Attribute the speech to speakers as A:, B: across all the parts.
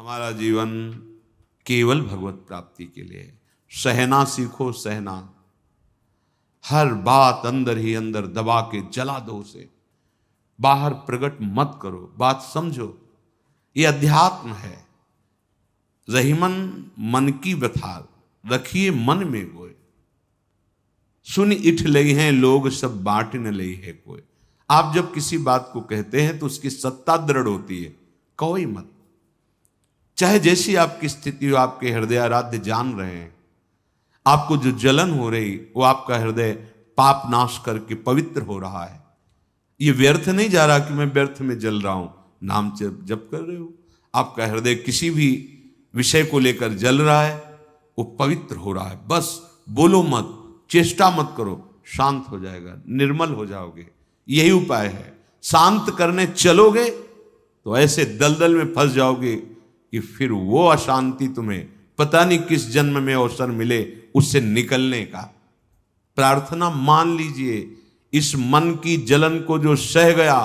A: हमारा जीवन केवल भगवत प्राप्ति के लिए है। सहना सीखो, सहना। हर बात अंदर ही अंदर दबा के जला दो, उसे बाहर प्रकट मत करो। बात समझो, ये अध्यात्म है। रहीमन मन की व्यथा रखिए मन में गोय, सुन इठ लई हैं लोग सब बांट न लई है कोई। आप जब किसी बात को कहते हैं तो उसकी सत्ता दृढ़ होती है, कहो ही मत। चाहे जैसी आपकी स्थिति हो, आपके हृदय आराध्य जान रहे हैं, आपको जो जलन हो रही वो आपका हृदय पाप नाश करके पवित्र हो रहा है। ये व्यर्थ नहीं जा रहा कि मैं व्यर्थ में जल रहा हूं, नाम जप कर रहे हो। आपका हृदय किसी भी विषय को लेकर जल रहा है, वो पवित्र हो रहा है। बस बोलो मत, चेष्टा मत करो, शांत हो जाएगा, निर्मल हो जाओगे। यही उपाय है। शांत करने चलोगे तो ऐसे दलदल में फंस जाओगे कि फिर वो अशांति तुम्हें पता नहीं किस जन्म में अवसर मिले उससे निकलने का। प्रार्थना मान लीजिए, इस मन की जलन को जो सह गया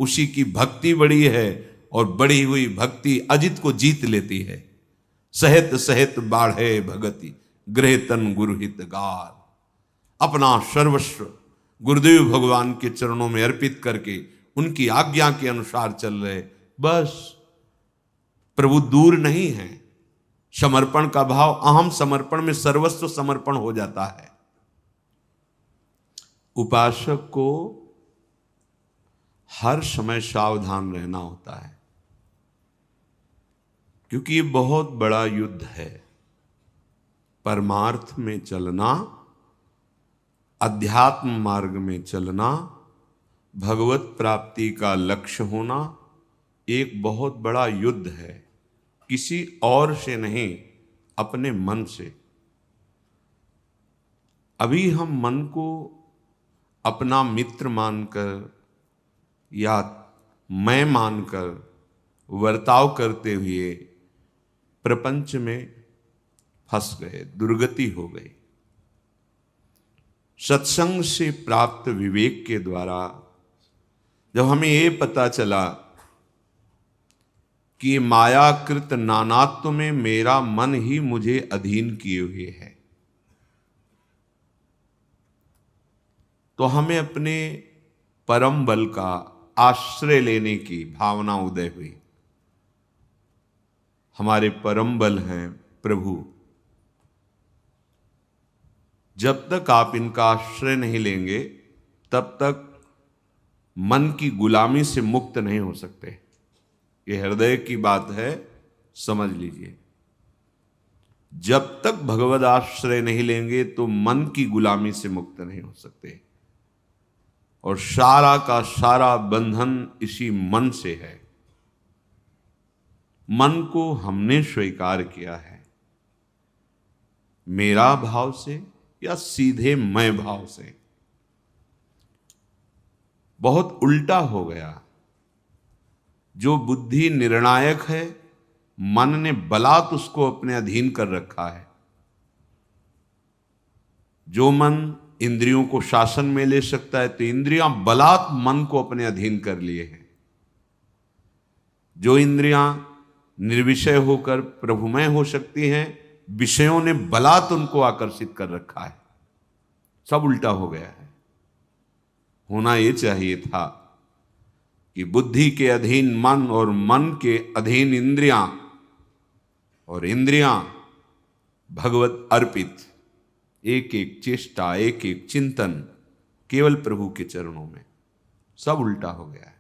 A: उसी की भक्ति बड़ी है, और बढ़ी हुई भक्ति अजित को जीत लेती है। सहित सहित बाढ़े भगति गृह तन गुरुहित गार। अपना सर्वस्व गुरुदेव भगवान के चरणों में अर्पित करके उनकी आज्ञा के अनुसार चल रहे, बस प्रभु दूर नहीं है। समर्पण का भाव, अहम समर्पण में सर्वस्व समर्पण हो जाता है। उपासक को हर समय सावधान रहना होता है, क्योंकि ये बहुत बड़ा युद्ध है। परमार्थ में चलना, अध्यात्म मार्ग में चलना, भगवत प्राप्ति का लक्ष्य होना एक बहुत बड़ा युद्ध है। किसी और से नहीं, अपने मन से। अभी हम मन को अपना मित्र मानकर या मैं मानकर वर्ताव करते हुए प्रपंच में फंस गए, दुर्गति हो गई। सत्संग से प्राप्त विवेक के द्वारा जब हमें ये पता चला कि मायाकृत नानात्व में मेरा मन ही मुझे अधीन किए हुए है, तो हमें अपने परम बल का आश्रय लेने की भावना उदय हुई। हमारे परम बल हैं प्रभु। जब तक आप इनका आश्रय नहीं लेंगे तब तक मन की गुलामी से मुक्त नहीं हो सकते। ये हृदय की बात है, समझ लीजिए। जब तक भगवद आश्रय नहीं लेंगे तो मन की गुलामी से मुक्त नहीं हो सकते। और सारा का सारा बंधन इसी मन से है। मन को हमने स्वीकार किया है, मेरा भाव से या सीधे मैं भाव से। बहुत उल्टा हो गया। जो बुद्धि निर्णायक है, मन ने बलात् उसको अपने अधीन कर रखा है। जो मन इंद्रियों को शासन में ले सकता है, तो इंद्रियां बलात् मन को अपने अधीन कर लिए हैं। जो इंद्रियां निर्विषय होकर प्रभुमय हो सकती हैं, विषयों ने बलात् उनको आकर्षित कर रखा है। सब उल्टा हो गया है। होना यह चाहिए था कि बुद्धि के अधीन मन और मन के अधीन इंद्रियां और इंद्रियां भगवत अर्पित। एक एक चेष्टा, एक एक चिंतन केवल प्रभु के चरणों में। सब उल्टा हो गया है।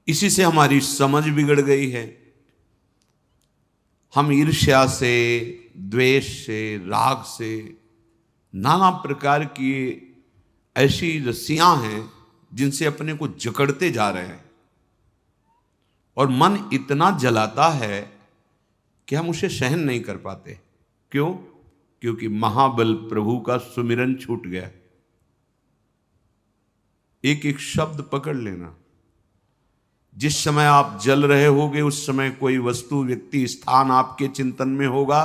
A: इसी से हमारी समझ बिगड़ गई है। हम ईर्ष्या से, द्वेष से, राग से, नाना प्रकार की ऐसी रस्सियां हैं जिनसे अपने को जकड़ते जा रहे हैं। और मन इतना जलाता है कि हम उसे सहन नहीं कर पाते। क्यों? क्योंकि महाबल प्रभु का सुमिरन छूट गया। एक एक शब्द पकड़ लेना। जिस समय आप जल रहे होगे उस समय कोई वस्तु, व्यक्ति, स्थान आपके चिंतन में होगा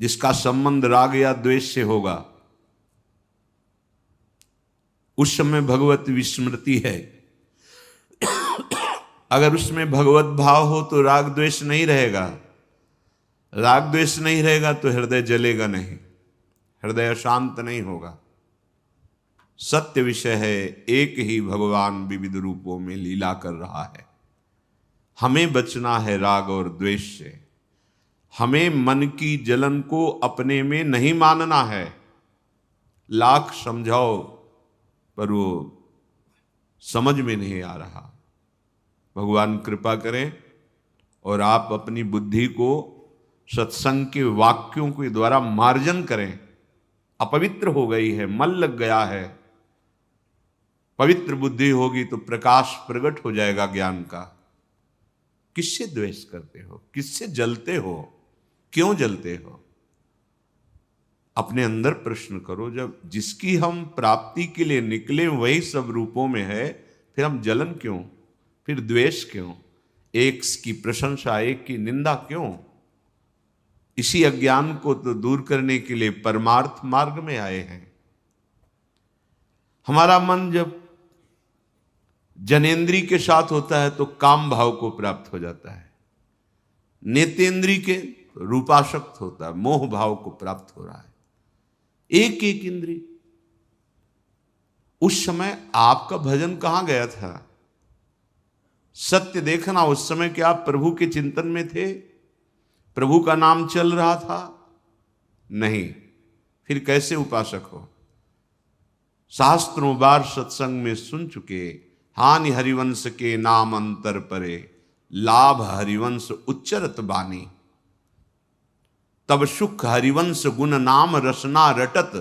A: जिसका संबंध राग या द्वेष से होगा। उस समय भगवत विस्मृति है। अगर उसमें भगवत भाव हो तो राग द्वेष नहीं रहेगा, राग द्वेष नहीं रहेगा तो हृदय जलेगा नहीं, हृदय अशांत नहीं होगा। सत्य विषय है, एक ही भगवान विविध रूपों में लीला कर रहा है। हमें बचना है राग और द्वेष से। हमें मन की जलन को अपने में नहीं मानना है। लाख समझाओ पर वो समझ में नहीं आ रहा। भगवान कृपा करें और आप अपनी बुद्धि को सत्संग के वाक्यों के द्वारा मार्जन करें। अपवित्र हो गई है, मल लग गया है। पवित्र बुद्धि होगी तो प्रकाश प्रकट हो जाएगा ज्ञान का। किससे द्वेष करते हो, किससे जलते हो, क्यों जलते हो? अपने अंदर प्रश्न करो। जब जिसकी हम प्राप्ति के लिए निकले वही सब रूपों में है, फिर हम जलन क्यों, फिर द्वेष क्यों, एक की प्रशंसा एक की निंदा क्यों? इसी अज्ञान को तो दूर करने के लिए परमार्थ मार्ग में आए हैं। हमारा मन जब जनेन्द्री के साथ होता है तो काम भाव को प्राप्त हो जाता है, नेतेंद्री के रूपाशक्त होता है, मोह भाव को प्राप्त हो रहा है। एक एक इंद्री। उस समय आपका भजन कहां गया था? सत्य देखना, उस समय क्या आप प्रभु के चिंतन में थे? प्रभु का नाम चल रहा था? नहीं। फिर कैसे उपासक हो? शास्त्रों बार सत्संग में सुन चुके, हानि हरिवंश के नाम अंतर परे, लाभ हरिवंश उच्चरत बानी, तब सुख हरिवंश गुण नाम रसना रटत,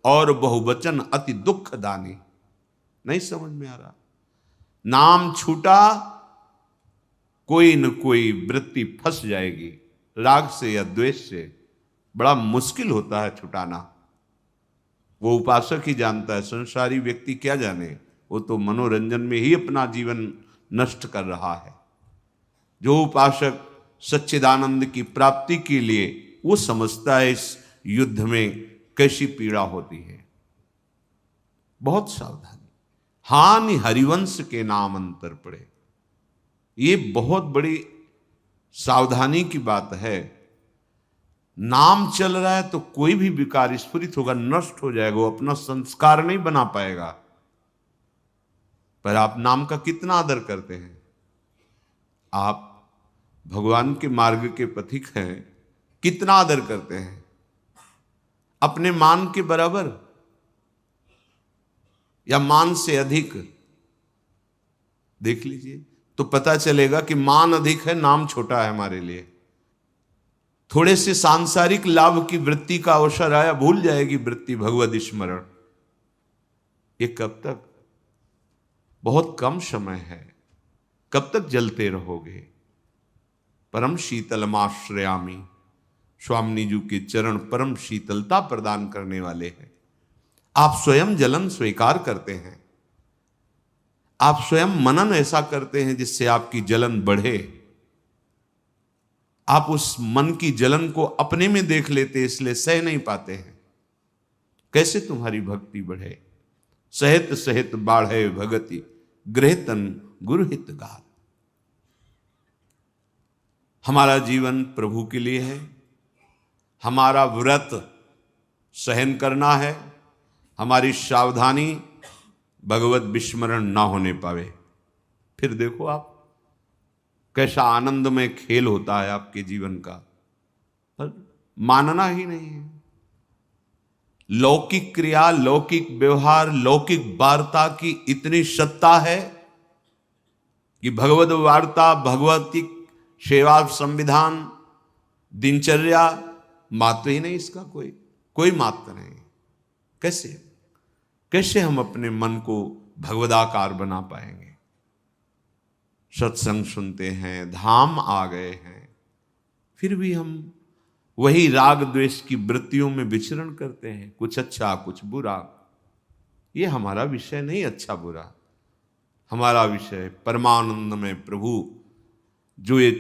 A: और बहुवचन अति दुख दानी। नहीं समझ में आ रहा? नाम छूटा, कोई न कोई वृत्ति फंस जाएगी, राग से या द्वेष से। बड़ा मुश्किल होता है छुटाना। वो उपासक ही जानता है, संसारी व्यक्ति क्या जाने। वो तो मनोरंजन में ही अपना जीवन नष्ट कर रहा है। जो उपासक सच्चिदानंद की प्राप्ति के लिए, वो समझता है इस युद्ध में कैसी पीड़ा होती है। बहुत सावधानी। हानि हरिवंश के नाम अंतर पड़े, ये बहुत बड़ी सावधानी की बात है। नाम चल रहा है तो कोई भी विकार स्फुरित होगा, नष्ट हो जाएगा, वो अपना संस्कार नहीं बना पाएगा। पर आप नाम का कितना आदर करते हैं? आप भगवान के मार्ग के पथिक हैं, कितना आदर करते हैं? अपने मान के बराबर या मान से अधिक? देख लीजिए तो पता चलेगा कि मान अधिक है, नाम छोटा है हमारे लिए। थोड़े से सांसारिक लाभ की वृत्ति का अवसर आया, भूल जाएगी वृत्ति भगवद स्मरण। ये कब तक? बहुत कम समय है। कब तक जलते रहोगे? परम शीतलमाश्रयामी, स्वामी जी के चरण परम शीतलता प्रदान करने वाले हैं। आप स्वयं जलन स्वीकार करते हैं, आप स्वयं मनन ऐसा करते हैं जिससे आपकी जलन बढ़े। आप उस मन की जलन को अपने में देख लेते, इसलिए सह नहीं पाते हैं। कैसे तुम्हारी भक्ति बढ़े? सहित सहित बाढ़े भगति, गृहतन गुरुहित गाल। हमारा जीवन प्रभु के लिए है। हमारा व्रत सहन करना है। हमारी सावधानी भगवत विस्मरण ना होने पावे। फिर देखो आप कैसा आनंदमय खेल होता है आपके जीवन का, पर मानना ही नहीं है। लौकिक क्रिया, लौकिक व्यवहार, लौकिक वार्ता की इतनी सत्ता है कि भगवत वार्ता, भगवती सेवा, संविधान, दिनचर्या, महत्व ही नहीं इसका। कोई महत्व नहीं। कैसे हम अपने मन को भगवदाकार बना पाएंगे? सत्संग सुनते हैं, धाम आ गए हैं, फिर भी हम वही राग द्वेष की वृत्तियों में विचरण करते हैं। कुछ अच्छा कुछ बुरा। ये हमारा विषय नहीं, अच्छा बुरा। हमारा विषय परमानंद में प्रभु जो ये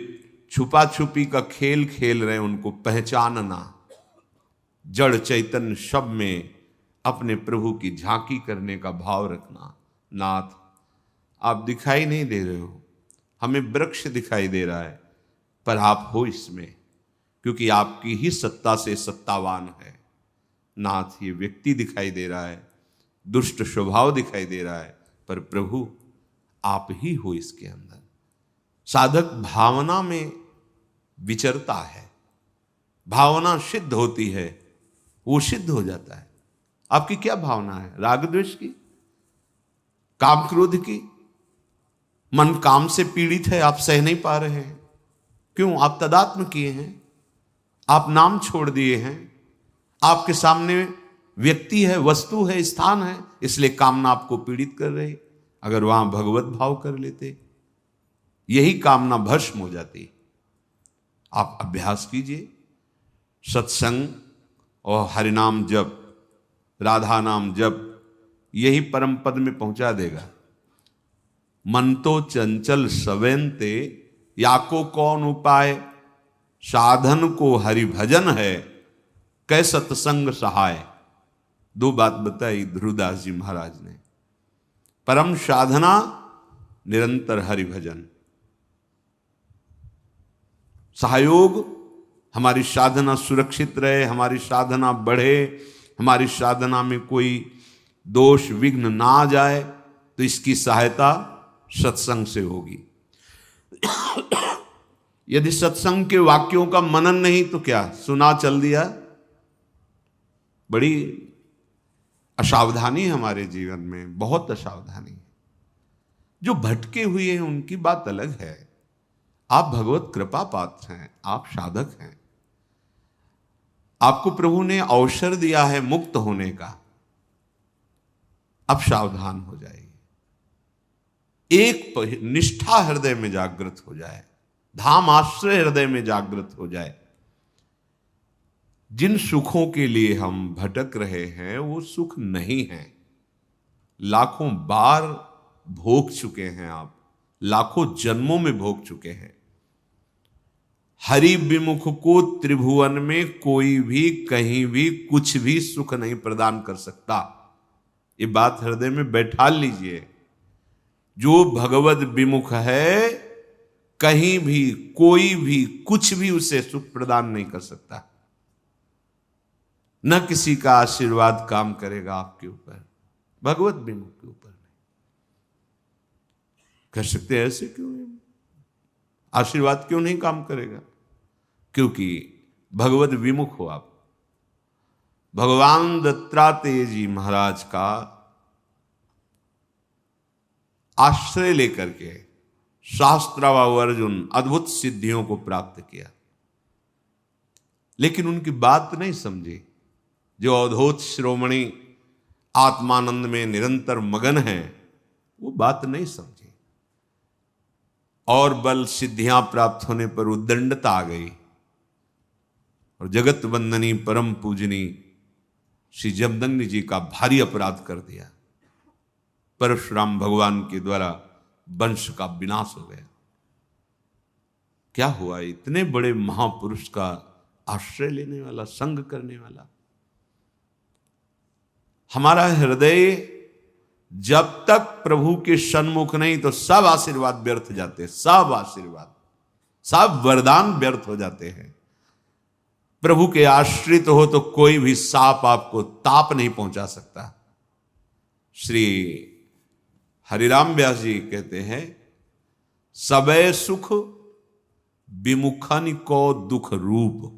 A: छुपा छुपी का खेल खेल रहे हैं, उनको पहचानना, जड़ चैतन्य सब में अपने प्रभु की झांकी करने का भाव रखना। नाथ, आप दिखाई नहीं दे रहे हो, हमें वृक्ष दिखाई दे रहा है, पर आप हो इसमें, क्योंकि आपकी ही सत्ता से सत्तावान है। नाथ, ये व्यक्ति दिखाई दे रहा है, दुष्ट स्वभाव दिखाई दे रहा है, पर प्रभु आप ही हो इसके अंदर। साधक भावना में विचरता है, भावना सिद्ध होती है, वो सिद्ध हो जाता है। आपकी क्या भावना है? राग द्वेष की, काम क्रोध की? मन काम से पीड़ित है, आप सह नहीं पा रहे हैं। क्यों? आप तदात्म किए हैं, आप नाम छोड़ दिए हैं, आपके सामने व्यक्ति है, वस्तु है, स्थान है, इसलिए कामना आपको पीड़ित कर रही। अगर वहां भगवत भाव कर लेते, यही कामना भस्म हो जाती। आप अभ्यास कीजिए, सत्संग और हरिनाम जप, राधा नाम जप, यही परम पद में पहुंचा देगा। मन तो चंचल सवेंते, याको कौन उपाय, साधन को हरि भजन है, कै सत्संग सहाय। दो बात बताई ध्रुवदास जी महाराज ने। परम साधना, निरंतर हरि भजन। सहयोग, हमारी साधना सुरक्षित रहे, हमारी साधना बढ़े, हमारी साधना में कोई दोष विघ्न ना आ जाए, तो इसकी सहायता सत्संग से होगी। यदि सत्संग के वाक्यों का मनन नहीं तो क्या, सुना चल दिया, बड़ी असावधानी हमारे जीवन में, बहुत असावधानी। जो भटके हुए हैं उनकी बात अलग है, आप भगवत कृपा पात्र हैं, आप साधक हैं, आपको प्रभु ने अवसर दिया है मुक्त होने का। अब सावधान हो जाइए, एक निष्ठा हृदय में जागृत हो जाए, धाम आश्रय हृदय में जागृत हो जाए। जिन सुखों के लिए हम भटक रहे हैं वो सुख नहीं है। लाखों बार भोग चुके हैं आप, लाखों जन्मों में भोग चुके हैं। हरि विमुख को त्रिभुवन में कोई भी कहीं भी कुछ भी सुख नहीं प्रदान कर सकता। ये बात हृदय में बैठा लीजिए। जो भगवत विमुख है, कहीं भी कोई भी कुछ भी उसे सुख प्रदान नहीं कर सकता। न किसी का आशीर्वाद काम करेगा आपके ऊपर, भगवत विमुख के ऊपर नहीं कर सकते। ऐसे क्यों है? आशीर्वाद क्यों नहीं काम करेगा? क्योंकि भगवत विमुख हो आप। भगवान दत्तात्रेय जी महाराज का आश्रय लेकर के शास्त्राव अर्जुन अद्भुत सिद्धियों को प्राप्त किया, लेकिन उनकी बात नहीं समझी। जो अवधूत श्रोमणी आत्मानंद में निरंतर मगन है, वो बात नहीं समझी, और बल सिद्धियां प्राप्त होने पर उद्दंडता आ गई, और जगत वंदनी परम पूजनी श्री जमदग्नि जी का भारी अपराध कर दिया। परशुराम भगवान के द्वारा वंश का विनाश हो गया। क्या हुआ? इतने बड़े महापुरुष का आश्रय लेने वाला, संग करने वाला। हमारा हृदय जब तक प्रभु के सन्मुख नहीं, तो सब आशीर्वाद व्यर्थ जाते, सब आशीर्वाद, सब वरदान व्यर्थ हो जाते हैं। प्रभु के आश्रित हो तो कोई भी सांप आपको ताप नहीं पहुंचा सकता। श्री हरिराम व्यास जी कहते हैं, सबे सुख विमुखन को दुख रूप।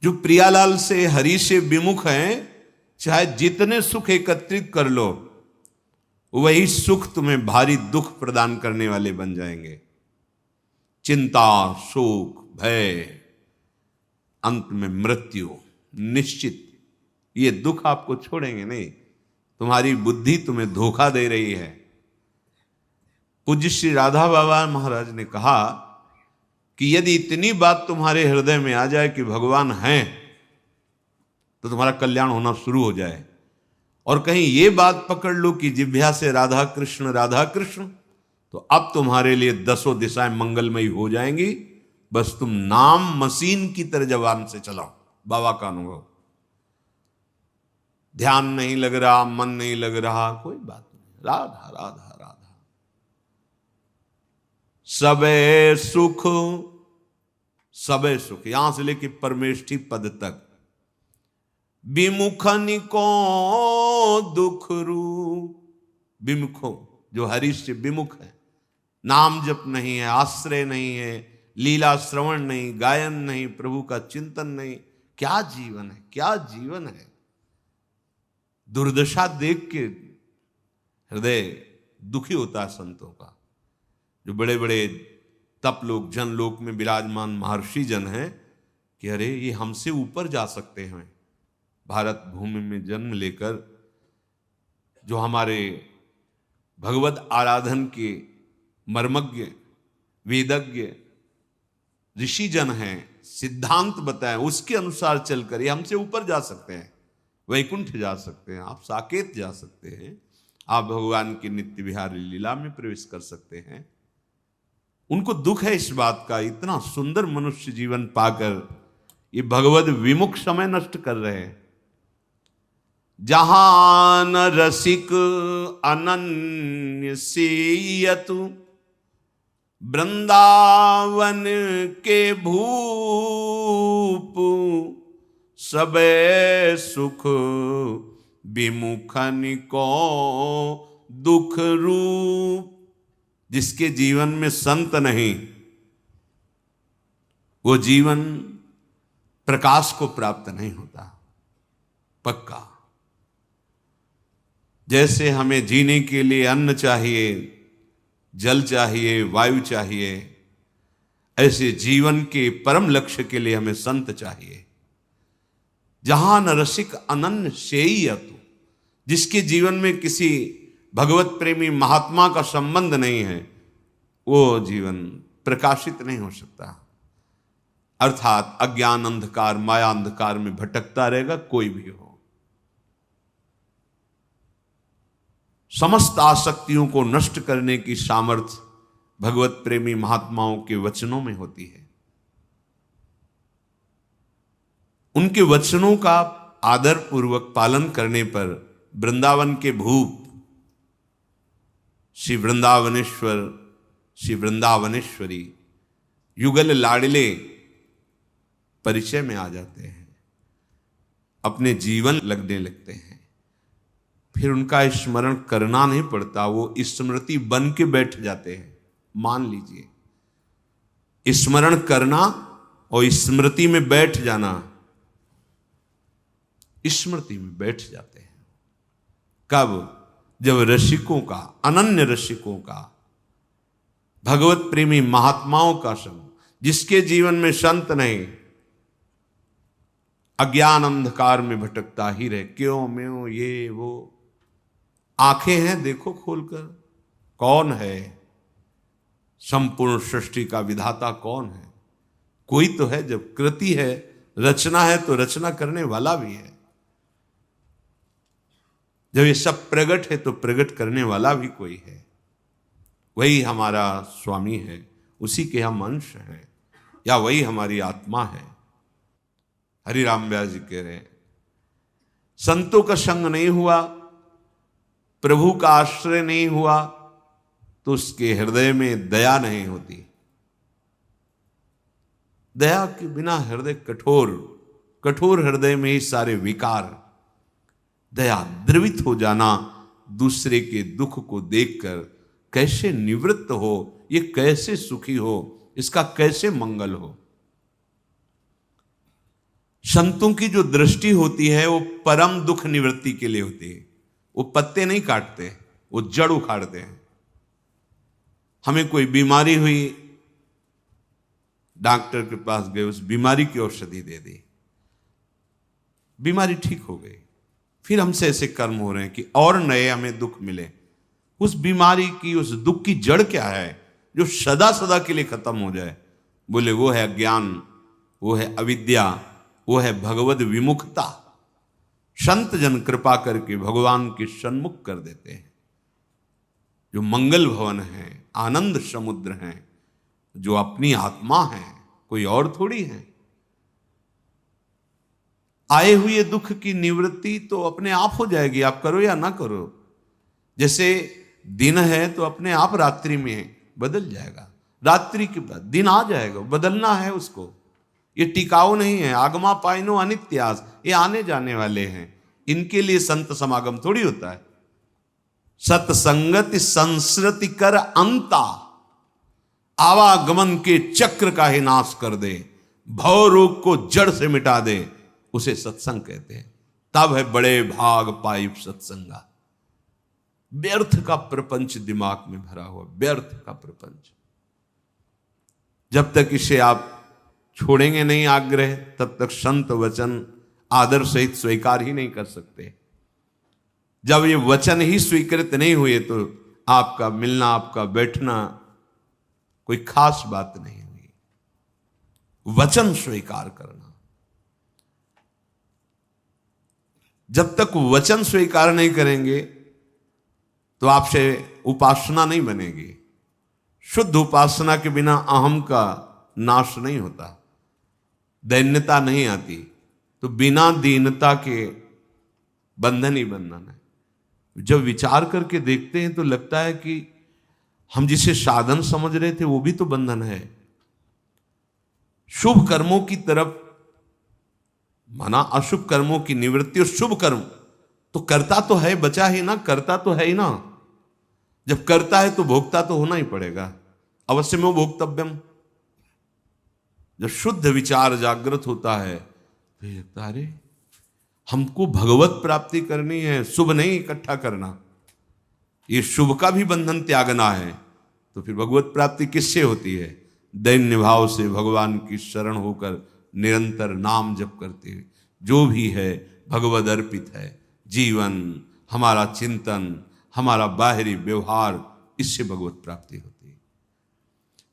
A: जो प्रियालाल से, हरि से विमुख हैं, चाहे जितने सुख एकत्रित कर लो, वही सुख तुम्हें भारी दुख प्रदान करने वाले बन जाएंगे। चिंता, शोक, भय, अंत में मृत्यु निश्चित। ये दुख आपको छोड़ेंगे नहीं। तुम्हारी बुद्धि तुम्हें धोखा दे रही है। पूज्य श्री राधा बाबा महाराज ने कहा कि यदि इतनी बात तुम्हारे हृदय में आ जाए कि भगवान हैं, तो तुम्हारा कल्याण होना शुरू हो जाए। और कहीं ये बात पकड़ लो कि जिह्वा से राधा कृष्ण, तो अब तुम्हारे लिए 10 दिशाएं मंगलमयी हो जाएंगी। बस तुम नाम मशीन की तरह जबान से चलाओ। बाबा का अनुभव। ध्यान नहीं लग रहा, मन नहीं लग रहा, कोई बात नहीं, राधा राधा राधा। सबे सुख, सबे सुख यहां से लेके परमेष्ठी पद तक, विमुखन को दुख रूप, विमुखों जो हरि से विमुख है, नाम जप नहीं है, आश्रय नहीं है, लीला श्रवण नहीं, गायन नहीं, प्रभु का चिंतन नहीं, क्या जीवन है, क्या जीवन है। दुर्दशा देख के हृदय दुखी होता है संतों का। जो बड़े बड़े तप लोग जन लोक में विराजमान महर्षि जन हैं कि अरे ये हमसे ऊपर जा सकते हैं। भारत भूमि में जन्म लेकर जो हमारे भगवत आराधन के मर्मज्ञ वेदज्ञ ऋषि जन हैं, सिद्धांत बताएं, उसके अनुसार चलकर ये हमसे ऊपर जा सकते हैं, वैकुंठ जा सकते हैं, आप साकेत जा सकते हैं, आप भगवान की नित्य विहार लीला में प्रवेश कर सकते हैं। उनको दुख है इस बात का, इतना सुंदर मनुष्य जीवन पाकर ये भगवत विमुख समय नष्ट कर रहे हैं। जहां न रसिक अनन्य सीयतु, वृंदावन के भूप, सबे सुख विमुखन को दुख रूप। जिसके जीवन में संत नहीं, वो जीवन प्रकाश को प्राप्त नहीं होता, पक्का। जैसे हमें जीने के लिए अन्न चाहिए, जल चाहिए, वायु चाहिए, ऐसे जीवन के परम लक्ष्य के लिए हमें संत चाहिए। जहां न रसिक अनन्य सेयतु, जिसके जीवन में किसी भगवत प्रेमी महात्मा का संबंध नहीं है, वो जीवन प्रकाशित नहीं हो सकता। अर्थात अज्ञान अंधकार, माया अंधकार में भटकता रहेगा कोई भी हो। समस्त आसक्तियों को नष्ट करने की सामर्थ्य भगवत प्रेमी महात्माओं के वचनों में होती है। उनके वचनों का आदर पूर्वक पालन करने पर वृंदावन के भूप श्री वृंदावनेश्वर, श्री वृंदावनेश्वरी युगल लाडले परिचय में आ जाते हैं, अपने जीवन लगने लगते हैं। फिर उनका स्मरण करना नहीं पड़ता, वो स्मृति बन के बैठ जाते हैं। मान लीजिए, स्मरण करना और स्मृति में बैठ जाना, स्मृति में बैठ जाते हैं। कब? जब रसिकों का, अनन्य रसिकों का, भगवत प्रेमी महात्माओं का संग, जिसके जीवन में संत नहीं, अज्ञान अंधकार में भटकता ही रहे, क्यों म्यों ये वो। आंखें हैं, देखो खोलकर, कौन है संपूर्ण सृष्टि का विधाता? कौन है? कोई तो है। जब कृति है, रचना है, तो रचना करने वाला भी है। जब ये सब प्रगट है, तो प्रगट करने वाला भी कोई है। वही हमारा स्वामी है, उसी के हम अंश हैं, या वही हमारी आत्मा है। हरि राम व्यास जी कह रहे हैं, संतों का संग नहीं हुआ, प्रभु का आश्रय नहीं हुआ, तो उसके हृदय में दया नहीं होती। दया के बिना हृदय कठोर, कठोर हृदय में ही सारे विकार। दया, द्रवित हो जाना, दूसरे के दुख को देखकर कैसे निवृत्त हो, ये कैसे सुखी हो, इसका कैसे मंगल हो। संतों की जो दृष्टि होती है वो परम दुख निवृत्ति के लिए होती है। वो पत्ते नहीं काटते, वो जड़ उखाड़ते हैं। हमें कोई बीमारी हुई, डॉक्टर के पास गए, उस बीमारी की औषधि दे दी, बीमारी ठीक हो गई। फिर हमसे ऐसे कर्म हो रहे हैं कि और नए हमें दुख मिले। उस बीमारी की, उस दुख की जड़ क्या है जो सदा सदा के लिए खत्म हो जाए? बोले वो है अज्ञान, वो है अविद्या, वो है भगवद विमुखता। संत जन कृपा करके भगवान के सन्मुख कर देते हैं। जो मंगल भवन है, आनंद समुद्र हैं, जो अपनी आत्मा है, कोई और थोड़ी है। आए हुए दुख की निवृत्ति तो अपने आप हो जाएगी, आप करो या ना करो। जैसे दिन है तो अपने आप रात्रि में बदल जाएगा, रात्रि के बाद दिन आ जाएगा, बदलना है उसको। ये टिकाऊ नहीं है। आगमा पाइनो अनित्यास, ये आने जाने वाले हैं। इनके लिए संत समागम थोड़ी होता है। सत्संगति संस्कृति कर अंता, आवागमन के चक्र का ही नाश कर दे, भव रोग को जड़ से मिटा दे, उसे सत्संग कहते हैं। तब है बड़े भाग पाइप सत्संगा। व्यर्थ का प्रपंच दिमाग में भरा हुआ, व्यर्थ का प्रपंच। जब तक इसे आप छोड़ेंगे नहीं आग्रह, तब तक संत वचन आदर सहित स्वीकार ही नहीं कर सकते। जब ये वचन ही स्वीकृत नहीं हुए तो आपका मिलना, आपका बैठना कोई खास बात नहीं हुई। वचन स्वीकार करना। जब तक वचन स्वीकार नहीं करेंगे तो आपसे उपासना नहीं बनेगी। शुद्ध उपासना के बिना अहम का नाश नहीं होता, दैन्यता नहीं आती। तो बिना दीनता के बंधन ही बंधन है। जब विचार करके देखते हैं तो लगता है कि हम जिसे साधन समझ रहे थे वो भी तो बंधन है। शुभ कर्मों की तरफ माना अशुभ कर्मों की निवृत्ति, और शुभ कर्म तो करता तो है, बचा ही ना, करता तो है ही ना। जब करता है तो भोगता तो होना ही पड़ेगा, अवश्य में भोक्तव्यम। जब शुद्ध विचार जागृत होता है तो ये लगता है अरे हमको भगवत प्राप्ति करनी है, शुभ नहीं इकट्ठा करना। ये शुभ का भी बंधन त्यागना है। तो फिर भगवत प्राप्ति किससे होती है? दैन्य भाव से भगवान की शरण होकर निरंतर नाम जप करते हुए। जो भी है भगवद अर्पित है। जीवन, हमारा चिंतन, हमारा बाहरी व्यवहार, इससे भगवत प्राप्ति होती है।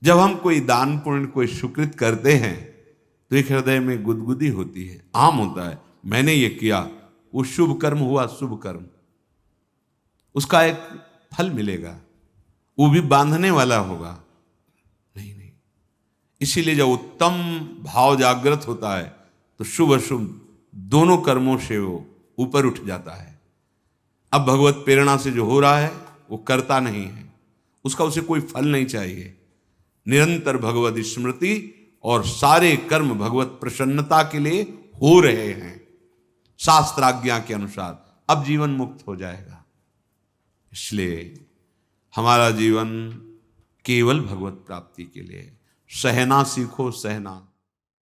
A: जब हम कोई दान पुण्य, कोई सुकृत करते हैं तो एक हृदय में गुदगुदी होती है, आम होता है, मैंने ये किया, वो शुभ कर्म हुआ, शुभ कर्म, उसका एक फल मिलेगा, वो भी बांधने वाला होगा। नहीं नहीं, इसीलिए जब उत्तम भाव जागृत होता है तो शुभ अशुभ दोनों कर्मों से वो ऊपर उठ जाता है। अब भगवत प्रेरणा से जो हो रहा है वो करता नहीं है, उसका उसे कोई फल नहीं चाहिए। निरंतर भगवत स्मृति और सारे कर्म भगवत प्रसन्नता के लिए हो रहे हैं शास्त्राज्ञा के अनुसार। अब जीवन मुक्त हो जाएगा। इसलिए हमारा जीवन केवल भगवत प्राप्ति के लिए। सहना सीखो, सहना।